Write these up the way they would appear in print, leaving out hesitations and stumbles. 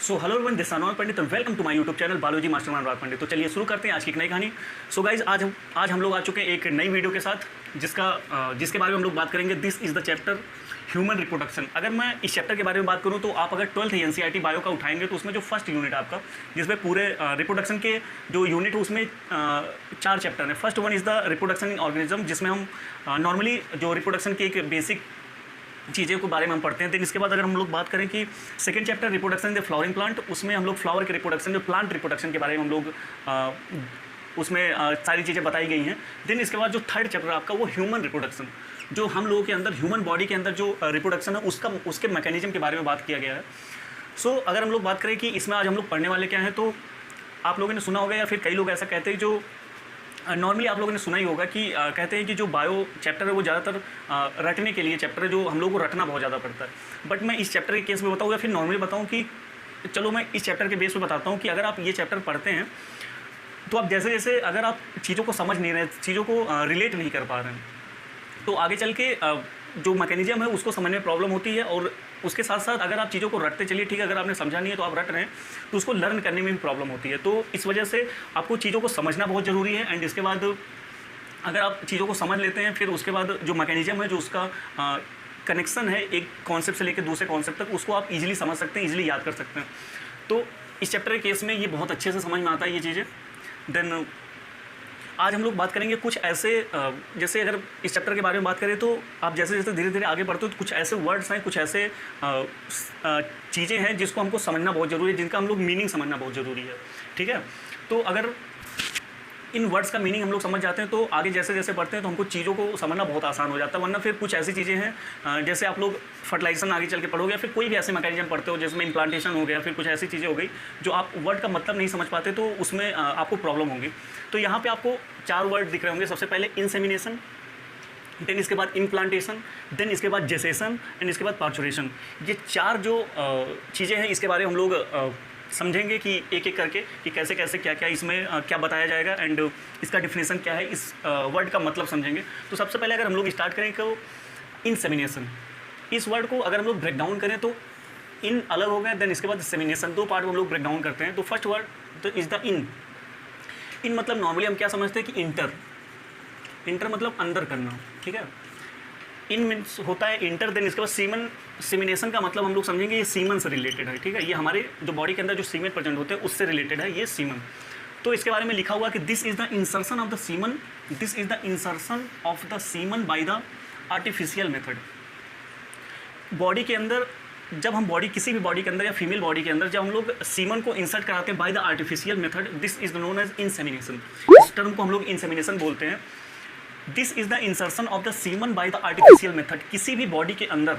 So hello everyone, this Anurag Pandit and welcome to my YouTube channel biology mastermind Anurag Pandit. तो चलिए शुरू करते हैं आज की एक नई कहानी। सो गाइज आज हम लोग आ चुके हैं एक नई वीडियो के साथ जिसके बारे में हम लोग बात करेंगे। This is the chapter human reproduction. अगर मैं इस चैप्टर के बारे में बात करूं तो आप अगर 12th एनसीईआरटी बायो का उठाएंगे तो उसमें जो फर्स्ट यूनिट है आपका, जिसमें पूरे रिप्रोडक्शन के जो यूनिट है उसमें 4 चैप्टर है। First one is the reproduction in organism, जिसमें हम नॉर्मली जो रिप्रोडक्शन की एक बेसिक चीज़ों के बारे में हम पढ़ते हैं। देन इसके बाद अगर हम लोग बात करें कि second chapter reproduction the flowering plant, उसमें हम लोग फ्लावर के रिप्रोडक्शन, जो प्लांट रिप्रोडक्शन के बारे में हम लोग उसमें सारी चीज़ें बताई गई हैं। देन इसके बाद जो थर्ड चैप्टर आपका वो ह्यूमन रिप्रोडक्शन, जो हम लोगों के अंदर ह्यूमन बॉडी के अंदर जो रिप्रोडक्शन है उसके मैकेनिज्म के बारे में बात किया गया है। सो अगर हम लोग बात करें कि इसमें आज हम लोग पढ़ने वाले क्या हैं, तो आप लोगों ने सुना होगा या फिर कई लोग ऐसा कहते हैं, जो नॉर्मली आप लोगों ने सुना ही होगा कि कहते हैं कि जो बायो चैप्टर है वो ज़्यादातर रटने के लिए चैप्टर है, जो हम लोगों को रटना बहुत ज़्यादा पड़ता है। बट मैं इस चैप्टर के केस में बताऊँ या फिर नॉर्मली बताऊँ कि चलो मैं इस चैप्टर के बेस पे बताता हूँ कि अगर आप ये चैप्टर पढ़ते हैं तो आप जैसे जैसे अगर आप चीज़ों को समझ नहीं रहे, चीज़ों को रिलेट नहीं कर पा रहे हैं, तो आगे चल के जो मैकेनिज्म है उसको समझने में प्रॉब्लम होती है। और उसके साथ साथ अगर आप चीज़ों को रटते चलिए, ठीक है, अगर आपने समझा नहीं है तो आप रट रहे हैं तो उसको लर्न करने में भी प्रॉब्लम होती है। तो इस वजह से आपको चीज़ों को समझना बहुत ज़रूरी है। एंड इसके बाद अगर आप चीज़ों को समझ लेते हैं, फिर उसके बाद जो मैकेनिज्म है, जो उसका कनेक्शन है एक कॉन्सेप्ट से लेकर दूसरे कॉन्सेप्ट तक, उसको आप इजीली समझ सकते हैं, इजीली याद कर सकते हैं। तो इस चैप्टर के केस में ये बहुत अच्छे से समझ में आता है ये चीज़ें। देन आज हम लोग बात करेंगे कुछ ऐसे, जैसे अगर इस चैप्टर के बारे में बात करें तो आप जैसे जैसे धीरे धीरे आगे बढ़ते हो तो कुछ ऐसे वर्ड्स हैं, कुछ ऐसे चीज़ें हैं जिसको हमको समझना बहुत ज़रूरी है, जिनका हम लोग मीनिंग समझना बहुत ज़रूरी है। ठीक है, तो अगर इन वर्ड्स का मीनिंग हम लोग समझ जाते हैं तो आगे जैसे जैसे बढ़ते हैं तो हमको चीज़ों को समझना बहुत आसान हो जाता है। वरना फिर कुछ ऐसी चीज़ें हैं, जैसे आप लोग फर्टिलाइजेशन आगे चल के पढ़ोगे या फिर कोई भी ऐसे मैकेनिज्म पढ़ते हो जिसमें इम्प्लांटेशन हो गया, फिर कुछ ऐसी चीज़ें हो गई जो आप वर्ड का मतलब नहीं समझ पाते, तो उसमें आपको प्रॉब्लम होगी। तो यहाँ पर आपको 4 वर्ड दिख रहे होंगे। सबसे पहले इंसेमिनेशन, देन इसके बाद इम्प्लांटेशन, देन इसके बाद जेसेशन एंड इसके बाद पार्चुरेशन। ये 4 जो चीज़ें हैं इसके बारे में हम लोग समझेंगे कि एक एक करके कि कैसे कैसे क्या क्या इसमें क्या बताया जाएगा एंड इसका डिफिनेशन क्या है, इस वर्ड का मतलब समझेंगे। तो सबसे पहले अगर हम लोग स्टार्ट करें तो इंसेमिनेशन, इस वर्ड को अगर हम लोग ब्रेक डाउन करें तो इन अलग हो गया, देन इसके बाद सेमिनेशन, 2 पार्ट में हम लोग ब्रेक डाउन करते हैं। तो फर्स्ट वर्ड तो इज़ द इन मतलब नॉर्मली हम क्या समझते हैं कि इंटर मतलब अंदर करना, ठीक है। इन मीन्स होता है इंटर, देन इसके बाद सीमिनेशन का मतलब हम लोग समझेंगे ये सीमन से रिलेटेड है, ठीक है। ये हमारे जो बॉडी के अंदर जो सीमेन प्रेजेंट होते हैं उससे रिलेटेड है ये सीमन। तो इसके बारे में लिखा हुआ कि this is the insertion of the semen, this is the insertion of the semen by the artificial method. Body के अंदर जब हम किसी भी बॉडी के अंदर या फीमेल बॉडी के अंदर जब हम लोग सीमन को इंसर्ट कराते हैं by the artificial method, this is known as insemination. इस टर्म को हम लोग इंसेमिनेशन बोलते हैं। This is the insertion of the semen by the artificial method. किसी भी बॉडी के अंदर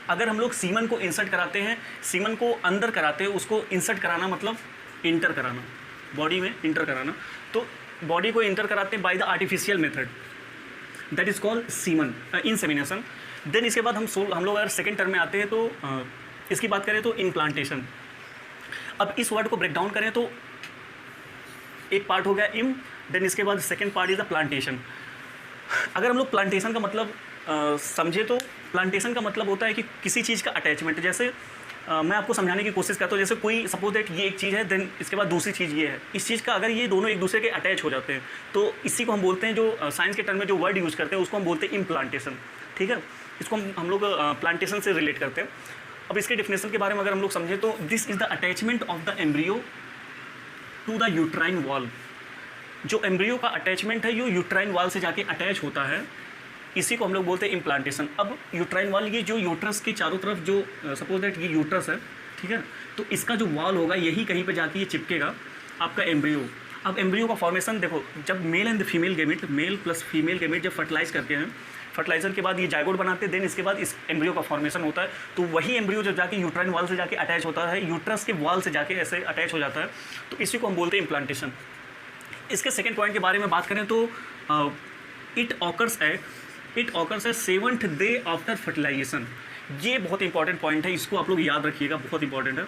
अगर हम लोग सीमन को इंसर्ट कराते हैं, सीमन को अंदर कराते हैं, उसको इंसर्ट कराना मतलब इंटर कराना, बॉडी में इंटर कराना। तो बॉडी को इंटर कराते हैं by the artificial method, that is called semen insemination. Then इसके बाद हम लोग अगर सेकेंड टर्म में आते हैं तो इसकी बात करें तो इम्प्लांटेशन। अब इस वर्ड को ब्रेक डाउन करें तो एक पार्ट हो गया इम, देन इसके बाद second part is the plantation. अगर हम लोग प्लांटेशन का मतलब समझे तो प्लांटेशन का मतलब होता है कि किसी चीज़ का अटैचमेंट। जैसे मैं आपको समझाने की कोशिश करता हूँ, जैसे कोई सपोज दैट ये एक चीज़ है, देन इसके बाद दूसरी चीज़ ये है। इस चीज़ का अगर ये दोनों एक दूसरे के अटैच हो जाते हैं तो इसी को हम बोलते हैं, जो साइंस के टर्म में जो वर्ड यूज़ करते हैं उसको हम बोलते हैं इम्प्लांटेशन, ठीक है। इसको हम लोग प्लांटेशन से रिलेट करते हैं। अब इसके डिफिनेशन के बारे में अगर हम लोग समझें तो this is the attachment of the embryo to the uterine wall. जो एम्ब्रियो का अटैचमेंट है ये यूट्राइन वॉल से जाके अटैच होता है, इसी को हम लोग बोलते हैं इम्प्लांटेशन। अब यूट्राइन वॉल ये जो यूट्रस के चारों तरफ जो सपोज दैट ये यूट्रस है, ठीक है, तो इसका जो वॉल होगा यही कहीं पे जाके ये चिपकेगा आपका एम्ब्रियो। अब एम्ब्रियो का फॉर्मेशन देखो, जब male and female gamete, male plus female gamete जब फर्टिलाइज करते हैं, फर्टिलाइजर के बाद ये जाइगोट बनाते हैं, देन इसके बाद इस एम्ब्रियो का फॉर्मेशन होता है। तो वही एम्ब्रियो जब जाके यूट्राइन वॉल से जाके अटैच होता है, यूट्रस के वॉल से जाके ऐसे अटैच हो जाता है, तो इसी को हम बोलते हैं इम्प्लांटेशन। इसके सेकेंड पॉइंट के बारे में बात करें तो इट ऑकर्स है 7th डे आफ्टर फर्टिलाइजेशन। ये बहुत इंपॉर्टेंट पॉइंट है, इसको आप लोग याद रखिएगा, बहुत इंपॉर्टेंट है।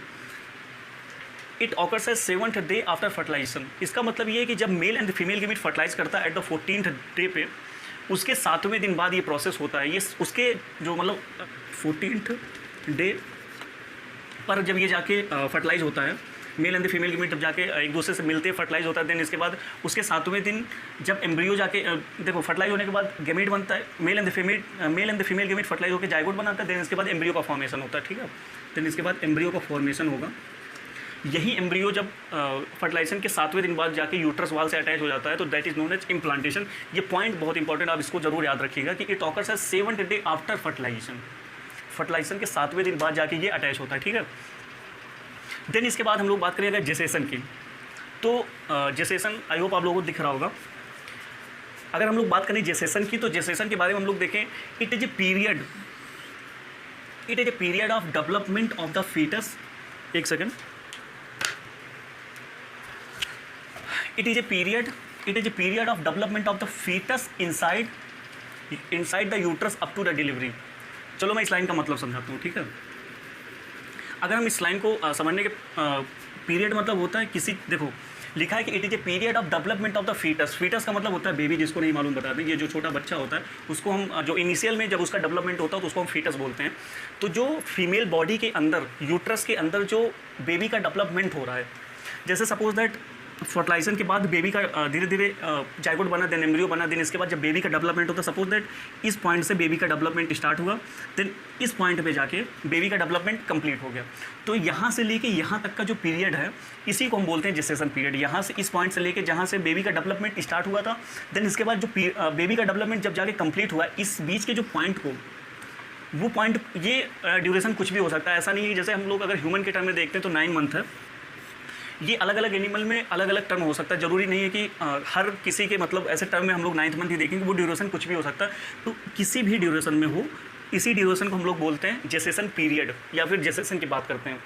इट ऑकर्स है 7th डे आफ्टर फर्टिलाइजेशन। इसका मतलब ये है कि जब male and female gamete fertilise करता है एट द 14th डे पे, उसके 7वें दिन बाद ये प्रोसेस होता है। ये उसके जो मतलब 14th डे पर जब ये जाके फर्टिलाइज होता है, male and the female gamete जब जाके एक दूसरे से मिलते हैं, फर्टिलाइज होता है, देन इसके बाद उसके 7वें दिन जब एम्ब्रियो जाके देखो फर्टिलाइज होने के बाद गेमेट बनता है, male and the female gamete fertilise होकर जाइगोट बनाता है, देन इसके बाद एम्ब्रियो का फॉर्मेशन होता है, ठीक है। देन इसके बाद एम्ब्रियो का फॉर्मेशन होगा। यही एम्ब्रियो जब फर्टिलाइजेशन के 7वें दिन बाद जाके यूट्रस वाल से अटैच हो जाता है, तो that is known as implantation. ये पॉइंट बहुत इंपॉर्टेंट, आप इसको जरूर याद रखिएगा कि it occurs as 7th day after fertilisation. Fertilisation के 7वें दिन बाद जाके ये अटैच होता है, ठीक है। देन इसके बाद हम लोग बात करेंगे जेसेशन की। तो जेसेशन आई होप आप लोगों को दिख रहा होगा। अगर हम लोग बात करें जेसेशन की, तो जेसेशन के बारे में हम लोग देखें, it is a period of development of the foetus. एक second. It is a period of development of the fetus inside the uterus up to the delivery। चलो मैं इस लाइन का मतलब समझाता हूँ, ठीक है। अगर हम इस लाइन को समझने के पीरियड मतलब होता है किसी, देखो लिखा है कि it is a period of development of the foetus. Foetus का मतलब होता है बेबी, जिसको नहीं मालूम बता दें, ये जो छोटा बच्चा होता है उसको हम जो इनिशियल में जब उसका डेवलपमेंट होता है तो उसको हम फीटस बोलते हैं। तो जो फीमेल बॉडी के अंदर, यूट्रस के अंदर जो बेबी का डेवलपमेंट हो रहा है, जैसे सपोज दैट फर्टिलाइजेशन के बाद बेबी का धीरे धीरे जाइगोट बना, देन एम्ब्रियो बना, देन इसके बाद जब बेबी का डेवलपमेंट होता है, सपोज दैट इस पॉइंट से बेबी का डेवलपमेंट स्टार्ट हुआ, देन इस पॉइंट पे जाके बेबी का डेवलपमेंट कंप्लीट हो गया। तो यहाँ से लेके यहाँ तक का जो पीरियड है, इसी को हम बोलते हैं जेस्टेशन पीरियड। यहाँ से इस पॉइंट से लेके जहाँ से बेबी का डेवलपमेंट स्टार्ट हुआ था, देन इसके बाद जो बेबी का डेवलपमेंट जब जाके कंप्लीट हुआ, इस बीच के जो पॉइंट को, वो पॉइंट, ये ड्यूरेशन कुछ भी हो सकता है। ऐसा नहीं है, जैसे हम लोग अगर ह्यूमन के टर्म में देखते हैं तो 9 मंथ है। ये अलग अलग एनिमल में अलग अलग टर्म हो सकता है, ज़रूरी नहीं है कि हर किसी के मतलब ऐसे टर्म में हम लोग 9th मंथ ही देखेंगे, वो ड्यूरेशन कुछ भी हो सकता है। तो किसी भी ड्यूरेशन में हो, इसी ड्यूरेशन को हम लोग बोलते हैं जेस्टेशन पीरियड, या फिर जेस्टेशन की बात करते हैं।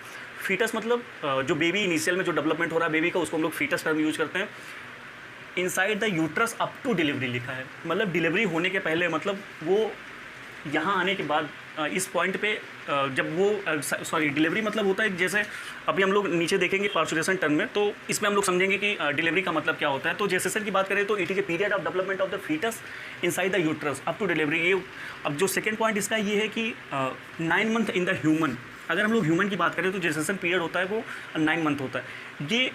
फीटस मतलब जो बेबी इनिशियल में जो डेवलपमेंट हो रहा है बेबी का, उसको हम लोग फीटस टर्म यूज करते हैं। Inside the uterus up to delivery लिखा है, मतलब डिलीवरी होने के पहले, मतलब वो यहाँ आने के बाद इस पॉइंट पे जब वो सॉरी डिलीवरी मतलब होता है, जैसे अभी हम लोग नीचे देखेंगे पार्चुरेशन टर्म में, तो इसमें हम लोग समझेंगे कि डिलीवरी का मतलब क्या होता है। तो जेस्टेशन की बात करें तो it is a period of development of the foetus inside the uterus up to delivery. ये अब जो सेकेंड पॉइंट इसका ये है कि 9 मंथ इन द ह्यूमन। अगर हम लोग ह्यूमन की बात करें तो जेस्टेशन पीरियड होता है वो 9 मंथ होता है। ये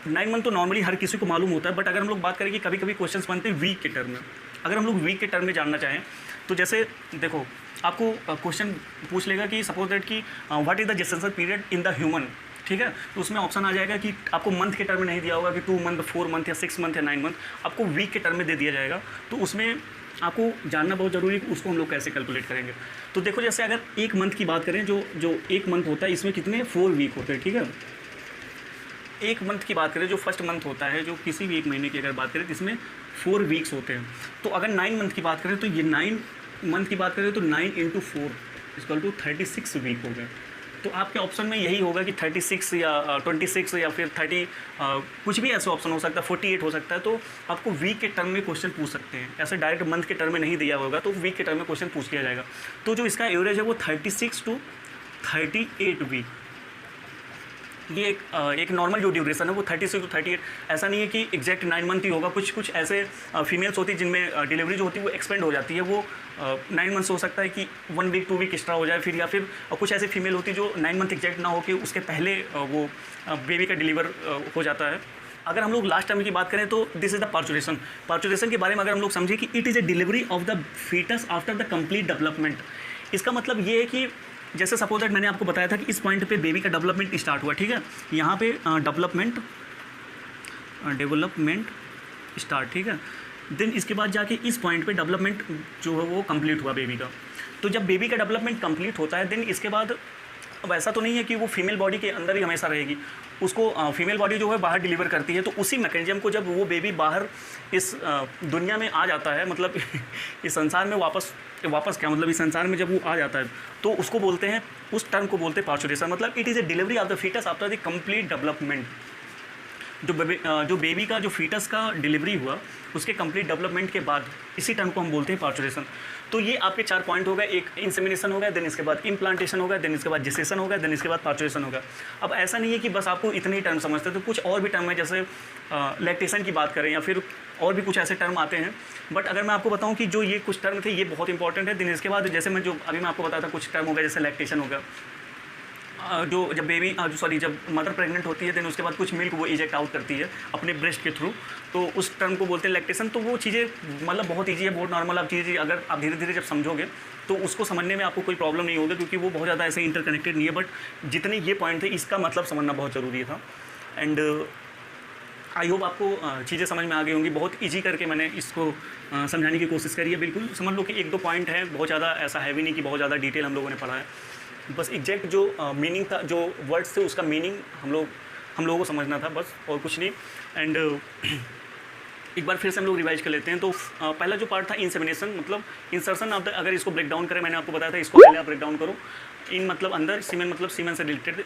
9 मंथ तो नॉर्मली हर किसी को मालूम होता है, बट अगर हम लोग बात करें कि कभी कभी क्वेश्चन बनते हैं वीक के टर्म में। अगर हम लोग वीक के टर्म में जानना चाहें तो जैसे देखो, आपको क्वेश्चन पूछ लेगा कि सपोज दैट कि what is the gestation period in the human, ठीक है। तो उसमें ऑप्शन आ जाएगा कि आपको मंथ के टर्म में नहीं दिया होगा कि 2 मंथ, 4 मंथ या 6 मंथ या 9 मंथ, आपको वीक के टर्म में दे दिया जाएगा। तो उसमें आपको जानना बहुत ज़रूरी है कि उसको हम लोग कैसे कैलकुलेट करेंगे। तो देखो, जैसे अगर 1 मंथ की बात करें, जो 1 मंथ होता है इसमें कितने 4 वीक होते हैं, ठीक है। 1 मंथ की बात करें, जो फर्स्ट मंथ होता है, जो किसी भी 1 महीने की अगर बात करें तो इसमें 4 वीक्स होते हैं। तो अगर 9 मंथ की बात करें तो ये 9 मंथ की बात करें तो 9 × 4 = 36 वीक हो गए। तो आपके ऑप्शन में यही होगा कि 36 या 26 या फिर 30, कुछ भी ऐसा ऑप्शन हो सकता है, 48 हो सकता है। तो आपको वीक के टर्म में क्वेश्चन पूछ सकते हैं, ऐसे डायरेक्ट मंथ के टर्म में नहीं दिया होगा, तो वीक के टर्म में क्वेश्चन पूछ लिया जाएगा। तो जो इसका एवरेज है वो 36 to 38 वीक। ये एक नॉर्मल जो ड्यूरेशन है वो 36 to 38। ऐसा नहीं है कि एग्जैक्ट 9 मंथ ही होगा। कुछ ऐसे फीमेल्स होती है जिनमें डिलीवरी जो होती है वो एक्सपेंड हो जाती है, वो 9 मंथ्स हो सकता है कि 1 वीक 2 वीक एक्स्ट्रा हो जाए फिर, या फिर कुछ ऐसे फीमेल होती है जो 9 मंथ एग्जैक्ट ना हो कि उसके पहले वो बेबी का डिलीवर हो जाता है। अगर हम लोग लास्ट टाइम की बात करें तो this is the parturition. Parturition के बारे में अगर हम लोग समझें कि it is a delivery of the foetus after the complete development. इसका मतलब ये है कि जैसे सपोज दैट मैंने आपको बताया था कि इस पॉइंट पे बेबी का डेवलपमेंट स्टार्ट हुआ, ठीक है। यहाँ पे डेवलपमेंट स्टार्ट, ठीक है। देन इसके बाद जाके इस पॉइंट पे डेवलपमेंट जो है वो कंप्लीट हुआ बेबी का। तो जब बेबी का डेवलपमेंट कंप्लीट होता है, देन इसके बाद अब ऐसा तो नहीं है कि वो फीमेल बॉडी के अंदर ही हमेशा रहेगी, उसको फीमेल बॉडी जो है बाहर डिलीवर करती है। तो उसी मैकेनिज्म को जब वो बेबी बाहर इस दुनिया में आ जाता है, मतलब इस संसार में वापस क्या मतलब, इस संसार में जब वो आ जाता है तो उसको बोलते हैं, उस टर्म को बोलते हैं पार्चुरेशन। मतलब it is a delivery of the foetus after the complete development. जो बेबी का जो फीटस का डिलीवरी हुआ उसके कंप्लीट डेवलपमेंट के बाद इसी टर्म को हम बोलते हैं पार्चुरेशन। तो ये आपके 4 पॉइंट हो गए। एक इंसेमिनेशन हो गया, देन इसके बाद इम्प्लांटेशन हो गया, देन इसके बाद जेस्टेशन हो गया, देन इसके बाद पार्चुरेशन हो गया। अब ऐसा नहीं है कि बस आपको इतने ही टर्म समझते, तो कुछ और भी टर्म है, जैसे लैक्टेशन की बात करें या फिर और भी कुछ ऐसे टर्म आते हैं। बट अगर मैं आपको बताऊं कि जो ये कुछ टर्म थे ये बहुत इंपॉर्टेंट है। देन इसके बाद जैसे मैं आपको बताया था कुछ टर्म हो गया, जैसे लैक्टेशन हो गया, जो जब बेबी जब मदर प्रेग्नेंट होती है देन उसके बाद कुछ मिल्क वो इजेक्ट आउट करती है अपने ब्रेस्ट के थ्रू, तो उस टर्म को बोलते हैं लैक्टेशन। तो वो चीज़ें मतलब बहुत ईजी है, बहुत नॉर्मल आप चीज़, अगर आप धीरे धीरे जब समझोगे तो उसको समझने में आपको कोई प्रॉब्लम नहीं होगी, क्योंकि वो बहुत ज़्यादा ऐसे इंटरकनेक्टेड नहीं है। बट जितने ये पॉइंट थे इसका मतलब समझना बहुत ज़रूरी था। एंड आई होप आपको चीज़ें समझ में आ गई होंगी। बहुत इजी करके मैंने इसको समझाने की कोशिश करी है। बिल्कुल समझ लो कि 1-2 पॉइंट हैं, बहुत ज़्यादा ऐसा हैवी नहीं कि बहुत ज़्यादा डिटेल हम लोगों ने पढ़ा है। बस एग्जैक्ट जो मीनिंग था, जो वर्ड्स थे उसका मीनिंग हम लोगों को समझना था बस, और कुछ नहीं। एंड एक बार फिर से हम लोग रिवाइज कर लेते हैं। तो पहला जो पार्ट था इंसेमिनेशन, मतलब इंसर्शन ऑफ द, अगर इसको ब्रेक डाउन करें, मैंने आपको बताया था इसको पहले आप ब्रेक डाउन करो। इन मतलब अंदर, सीमेन मतलब सीमेन से related.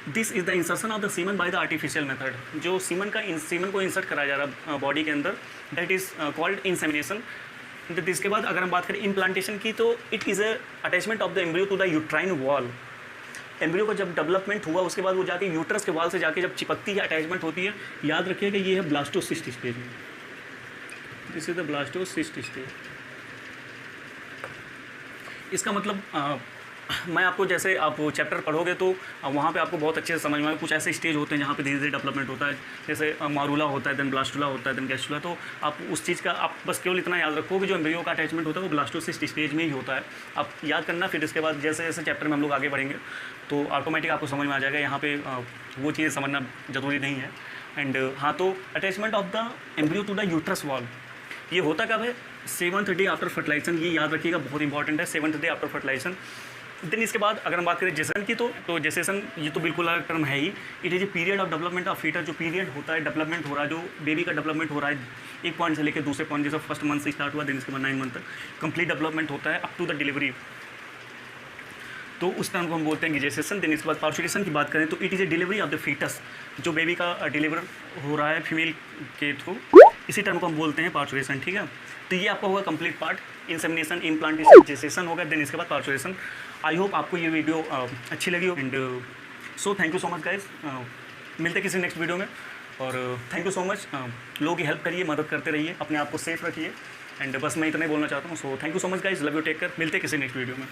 This is the insertion of the semen by the artificial method. जो सीमन को इंसर्ट कराया जा रहा बॉडी के अंदर, दैट इज़ कॉल्ड इंसेमिनेशन। इसके बाद अगर हम बात करें इम्प्लांटेशन की, तो it is a attachment of the embryo to the uterine wall. Embryo का जब डेवलपमेंट हुआ उसके बाद वो जाके यूट्रस के वॉल से जाके जब चिपकती है, अटैचमेंट होती है। याद रखिएगा ये है ब्लास्टोसिस्ट स्टेज में, this is the blastocyst stage. इसका मतलब मैं आपको, जैसे आप चैप्टर पढ़ोगे तो वहाँ पे आपको बहुत अच्छे से समझ में आएगा। कुछ ऐसे स्टेज होते हैं जहाँ पे धीरे धीरे डेवलपमेंट होता है, जैसे मारूला होता है, देन ब्लास्टुला होता है, देन गैस्टुला। तो आप उस चीज़ का आप बस केवल इतना याद रखो कि जो एम्ब्रियो का अटैचमेंट होता है वो ब्लास्टोसिस्ट स्टेज में ही होता है। आप याद करना, फिर इसके बाद जैसे जैसे चैप्टर में हम लोग आगे बढ़ेंगे तो ऑटोमेटिक आपको समझ में आ जाएगा। यहाँ पे वो चीज़ें समझना ज़रूरी नहीं है। एंड हाँ, तो attachment of the embryo to the uterus wall ये होता कब है? 7th day after fertilisation. ये याद रखिएगा, बहुत इंपॉर्टेंट है, 7th day after fertilisation. Then इसके बाद अगर हम बात करें जेसन की, तो जेसेसन ये तो बिल्कुल अलग टर्म है ही। It is a period of development of foetus. जो पीरियड होता है, डेवलपमेंट हो रहा है, जो बेबी का डेवलपमेंट हो रहा है एक पॉइंट से लेकर दूसरे पॉइंट, जैसे फर्स्ट मंथ से स्टार्ट हुआ, देन इसके बाद 9 मंथ तक कंप्लीट डेवलपमेंट होता है अप टू द डिलीवरी। तो उस टर्म को हम बोलते हैं जेसेसन। देन इसके बाद पार्चुरेशन की बात करें तो it is a delivery of the foetus. जो बेबी का डिलीवर हो रहा है फीमेल के थ्रू, इसी टर्म को हम बोलते हैं पार्चुरेशन। ठीक है, तो ये आपका होगा कंप्लीट पार्ट। इंसेमिनेशन, इम्प्लांटेशन, जेसेसन होगा, देन इसके बाद पार्चुरेशन। आई होप आपको ये वीडियो अच्छी लगी हो। And so thank you so much guys. मिलते किसी नेक्स्ट वीडियो में, और थैंक यू सो मच। लोगों की हेल्प करिए, मदद करते रहिए, अपने आप को सेफ रखिए। एंड बस मैं इतना ही बोलना चाहता हूँ। So thank you so much guys, love you, take care. मिलते किसी नेक्स्ट वीडियो में।